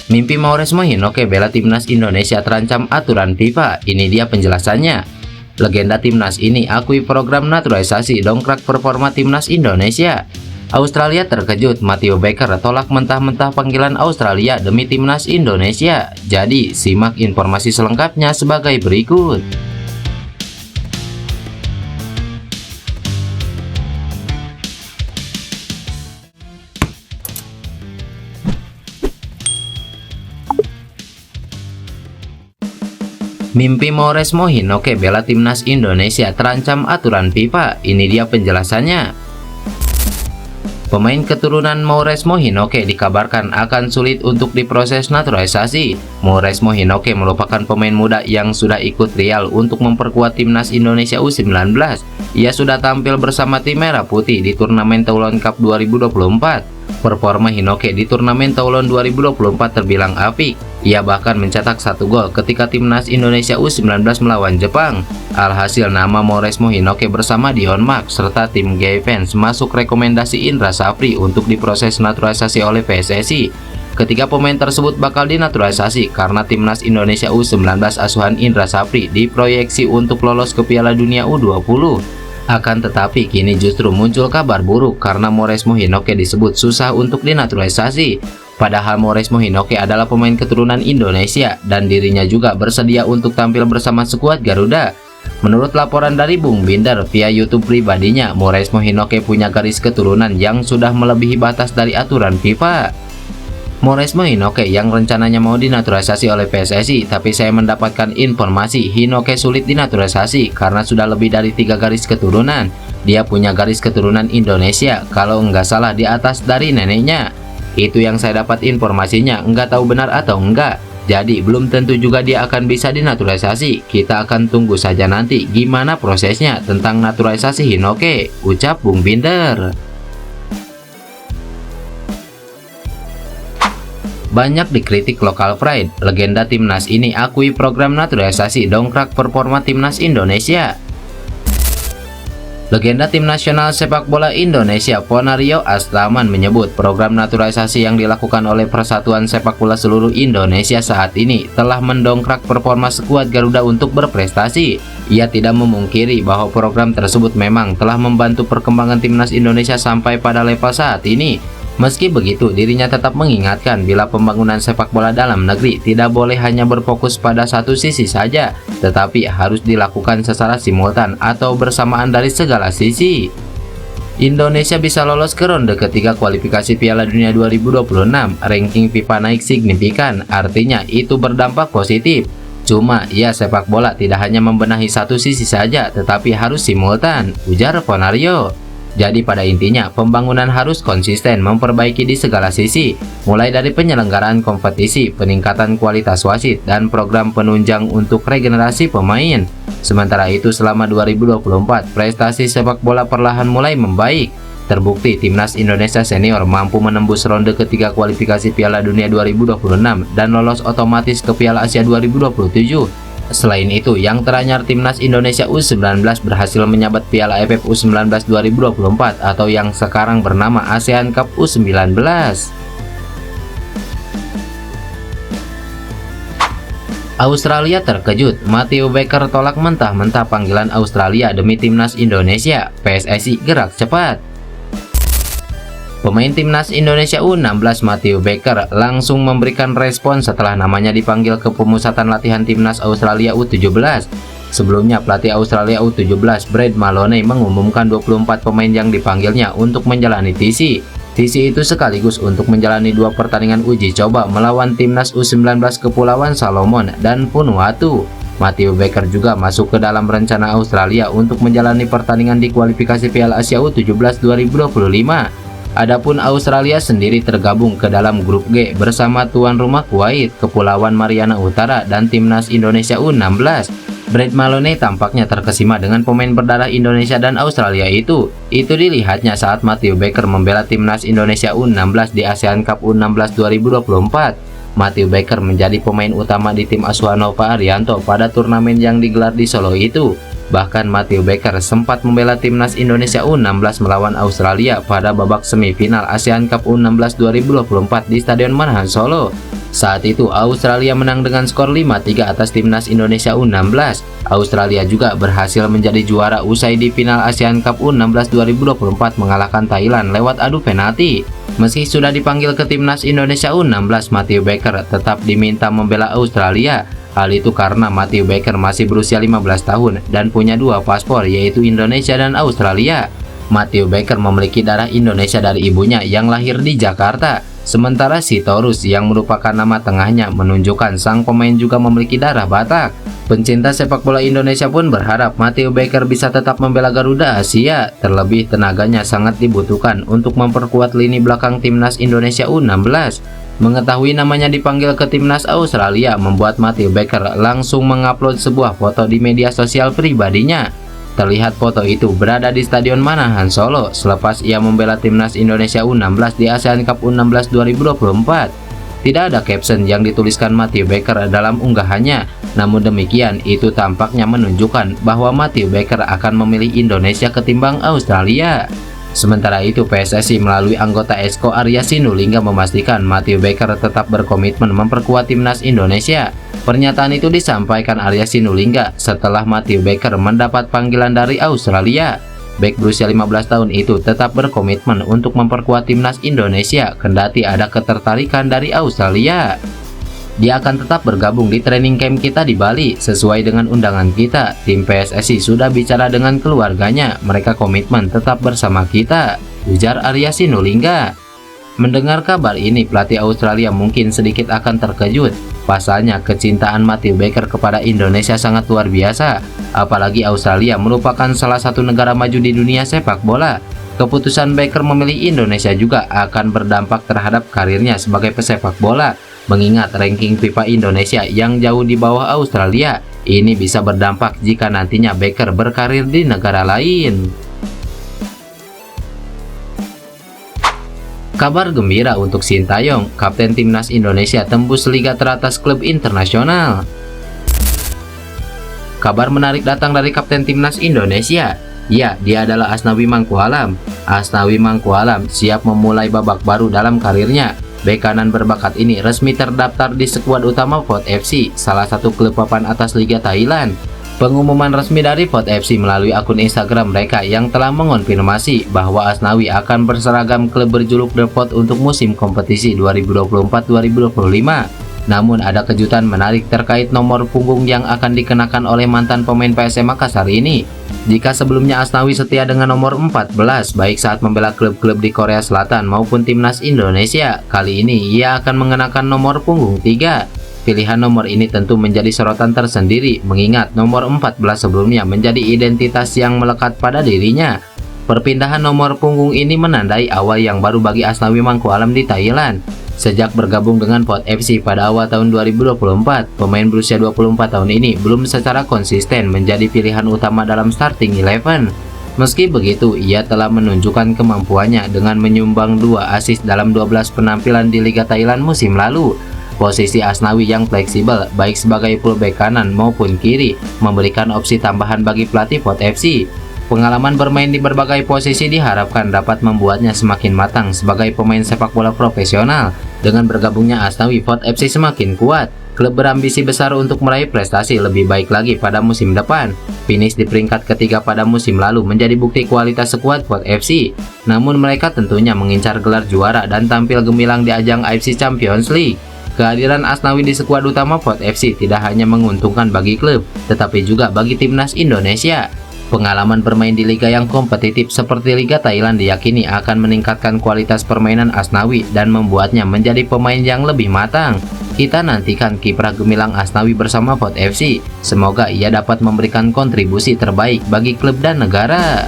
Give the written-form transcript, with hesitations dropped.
Mimpi Maures Mohinoke bela timnas Indonesia terancam aturan FIFA. Ini dia penjelasannya. Legenda timnas ini akui program naturalisasi dongkrak performa timnas Indonesia. Australia terkejut, Mathew Baker tolak mentah-mentah panggilan Australia demi timnas Indonesia. Jadi, simak informasi selengkapnya sebagai berikut. Mimpi Maures Mohinoke bela timnas Indonesia terancam aturan FIFA. Ini dia penjelasannya. Pemain keturunan Maures Mohinoke dikabarkan akan sulit untuk diproses naturalisasi. Maures Mohinoke merupakan pemain muda yang sudah ikut Real untuk memperkuat timnas Indonesia U19. Ia sudah tampil bersama tim Merah Putih di turnamen Toulon Cup 2024. Performa Hinoke di turnamen Toulon 2024 terbilang apik. Ia bahkan mencetak 1 gol ketika timnas Indonesia U19 melawan Jepang. Alhasil nama Maures Mohinoke bersama Dion Mark serta tim Gayfans masuk rekomendasi Indra Safri untuk diproses naturalisasi oleh PSSI. Ketiga pemain tersebut bakal dinaturalisasi karena timnas Indonesia U19 asuhan Indra Safri diproyeksi untuk lolos ke Piala Dunia U20. Akan tetapi kini justru muncul kabar buruk karena Maures Mohinoke disebut susah untuk dinaturalisasi. Padahal Maures Mohinoke adalah pemain keturunan Indonesia dan dirinya juga bersedia untuk tampil bersama skuad Garuda. Menurut laporan dari Bung Binder via YouTube pribadinya, Maures Mohinoke punya garis keturunan yang sudah melebihi batas dari aturan FIFA. Maures Mohinoke yang rencananya mau dinaturalisasi oleh PSSI, tapi saya mendapatkan informasi Hinoke sulit dinaturalisasi karena sudah lebih dari 3 garis keturunan. Dia punya garis keturunan Indonesia, kalau nggak salah di atas dari neneknya. Itu yang saya dapat informasinya, nggak tahu benar atau enggak. Jadi belum tentu juga dia akan bisa dinaturalisasi. Kita akan tunggu saja nanti gimana prosesnya tentang naturalisasi Hinoke, ucap Bung Binder. Banyak dikritik lokal pride, legenda timnas ini akui program naturalisasi dongkrak performa timnas Indonesia. Legenda tim nasional sepak bola Indonesia Ponario Astaman menyebut program naturalisasi yang dilakukan oleh Persatuan Sepak Bola Seluruh Indonesia saat ini telah mendongkrak performa skuad Garuda untuk berprestasi. Ia tidak memungkiri bahwa program tersebut memang telah membantu perkembangan timnas Indonesia sampai pada level saat ini. Meski begitu, dirinya tetap mengingatkan bila pembangunan sepak bola dalam negeri tidak boleh hanya berfokus pada satu sisi saja, tetapi harus dilakukan secara simultan atau bersamaan dari segala sisi. Indonesia bisa lolos ke ronde ketiga kualifikasi Piala Dunia 2026, ranking FIFA naik signifikan, artinya itu berdampak positif. Cuma, ya sepak bola tidak hanya membenahi satu sisi saja, tetapi harus simultan, ujar Ponario. Jadi pada intinya, pembangunan harus konsisten memperbaiki di segala sisi, mulai dari penyelenggaraan kompetisi, peningkatan kualitas wasit, dan program penunjang untuk regenerasi pemain. Sementara itu selama 2024, prestasi sepak bola perlahan mulai membaik. Terbukti timnas Indonesia senior mampu menembus ronde ketiga kualifikasi Piala Dunia 2026 dan lolos otomatis ke Piala Asia 2027. Selain itu, yang teranyar timnas Indonesia U19 berhasil menyabat Piala AFF U19 2024 atau yang sekarang bernama ASEAN Cup U19. Australia terkejut, Mathew Baker tolak mentah-mentah panggilan Australia demi timnas Indonesia, PSSI gerak cepat. Pemain timnas Indonesia U16 Mathew Baker langsung memberikan respon setelah namanya dipanggil ke pemusatan latihan timnas Australia U17. Sebelumnya pelatih Australia U17 Brad Maloney mengumumkan 24 pemain yang dipanggilnya untuk menjalani TC. TC itu sekaligus untuk menjalani 2 pertandingan uji coba melawan timnas U19 Kepulauan Salomon dan Vanuatu. Mathew Baker juga masuk ke dalam rencana Australia untuk menjalani pertandingan di kualifikasi Piala Asia U17 2025. Adapun Australia sendiri tergabung ke dalam grup G bersama tuan rumah Kuwait, Kepulauan Mariana Utara, dan timnas Indonesia U16. Brad Maloney tampaknya terkesima dengan pemain berdarah Indonesia dan Australia itu. Itu dilihatnya saat Mathew Baker membela timnas Indonesia U16 di ASEAN Cup U16 2024. Mathew Baker menjadi pemain utama di tim asuhan Nova Arianto pada turnamen yang digelar di Solo itu. Bahkan Mathew Baker sempat membela timnas Indonesia U16 melawan Australia pada babak semifinal ASEAN Cup U16 2024 di Stadion Manahan Solo. Saat itu Australia menang dengan skor 5-3 atas timnas Indonesia U16. Australia juga berhasil menjadi juara usai di final Asian Cup U16 2024 mengalahkan Thailand lewat adu penalti. Meski sudah dipanggil ke timnas Indonesia U16, Matthew Baker tetap diminta membela Australia. Hal itu karena Matthew Baker masih berusia 15 tahun dan punya dua paspor, yaitu Indonesia dan Australia. Matthew Baker memiliki darah Indonesia dari ibunya yang lahir di Jakarta. Sementara Sitorus yang merupakan nama tengahnya menunjukkan sang pemain juga memiliki darah Batak. Pencinta sepak bola Indonesia pun berharap Matthew Baker bisa tetap membela Garuda Asia. Terlebih tenaganya sangat dibutuhkan untuk memperkuat lini belakang timnas Indonesia U16. Mengetahui namanya dipanggil ke timnas Australia membuat Matthew Baker langsung mengupload sebuah foto di media sosial pribadinya. Terlihat foto itu berada di Stadion Manahan Solo selepas ia membela timnas Indonesia U16 di ASEAN Cup U16 2024. Tidak ada caption yang dituliskan Matthew Baker dalam unggahannya, namun demikian itu tampaknya menunjukkan bahwa Matthew Baker akan memilih Indonesia ketimbang Australia. Sementara itu PSSI melalui anggota Esko Arya Sinulinga memastikan Matthew Baker tetap berkomitmen memperkuat timnas Indonesia. Pernyataan itu disampaikan Arya Sinulinga setelah Matthew Baker mendapat panggilan dari Australia. Bek berusia 15 tahun itu tetap berkomitmen untuk memperkuat timnas Indonesia kendati ada ketertarikan dari Australia. Dia akan tetap bergabung di training camp kita di Bali sesuai dengan undangan kita. Tim PSSI sudah bicara dengan keluarganya, mereka komitmen tetap bersama kita, ujar Arya Sinulinga. Mendengar kabar ini, pelatih Australia mungkin sedikit akan terkejut. Pasalnya, kecintaan Matthew Baker kepada Indonesia sangat luar biasa. Apalagi Australia merupakan salah satu negara maju di dunia sepak bola. Keputusan Baker memilih Indonesia juga akan berdampak terhadap karirnya sebagai pesepak bola. Mengingat ranking FIFA Indonesia yang jauh di bawah Australia, ini bisa berdampak jika nantinya Baker berkarir di negara lain. Kabar gembira untuk Sintayong, kapten timnas Indonesia tembus liga teratas klub internasional. Kabar menarik datang dari kapten timnas Indonesia. Ya, dia adalah Asnawi Mangkualam. Asnawi Mangkualam siap memulai babak baru dalam karirnya. Bek kanan berbakat ini resmi terdaftar di skuad utama VOT FC, salah satu klub papan atas Liga Thailand. Pengumuman resmi dari VOT FC melalui akun Instagram mereka yang telah mengonfirmasi bahwa Asnawi akan berseragam klub berjuluk The VOT untuk musim kompetisi 2024-2025. Namun ada kejutan menarik terkait nomor punggung yang akan dikenakan oleh mantan pemain PSM Makassar ini. Jika sebelumnya Asnawi setia dengan nomor 14 baik saat membela klub-klub di Korea Selatan maupun timnas Indonesia, kali ini ia akan mengenakan nomor punggung 3. Pilihan nomor ini tentu menjadi sorotan tersendiri mengingat nomor 14 sebelumnya menjadi identitas yang melekat pada dirinya. Perpindahan nomor punggung ini menandai awal yang baru bagi Asnawi Mangkualam di Thailand. Sejak bergabung dengan VOT FC pada awal tahun 2024, pemain berusia 24 tahun ini belum secara konsisten menjadi pilihan utama dalam starting 11. Meski begitu, ia telah menunjukkan kemampuannya dengan menyumbang 2 assist dalam 12 penampilan di Liga Thailand musim lalu. Posisi Asnawi yang fleksibel, baik sebagai fullback kanan maupun kiri, memberikan opsi tambahan bagi pelatih VOT FC. Pengalaman bermain di berbagai posisi diharapkan dapat membuatnya semakin matang sebagai pemain sepak bola profesional. Dengan bergabungnya Asnawi, VOT FC semakin kuat. Klub berambisi besar untuk meraih prestasi lebih baik lagi pada musim depan. Finish di peringkat ketiga pada musim lalu menjadi bukti kualitas skuad VOT FC. Namun mereka tentunya mengincar gelar juara dan tampil gemilang di ajang AFC Champions League. Kehadiran Asnawi di skuad utama VOT FC tidak hanya menguntungkan bagi klub, tetapi juga bagi timnas Indonesia. Pengalaman bermain di liga yang kompetitif seperti Liga Thailand diyakini akan meningkatkan kualitas permainan Asnawi dan membuatnya menjadi pemain yang lebih matang. Kita nantikan kiprah gemilang Asnawi bersama VOT FC. Semoga ia dapat memberikan kontribusi terbaik bagi klub dan negara.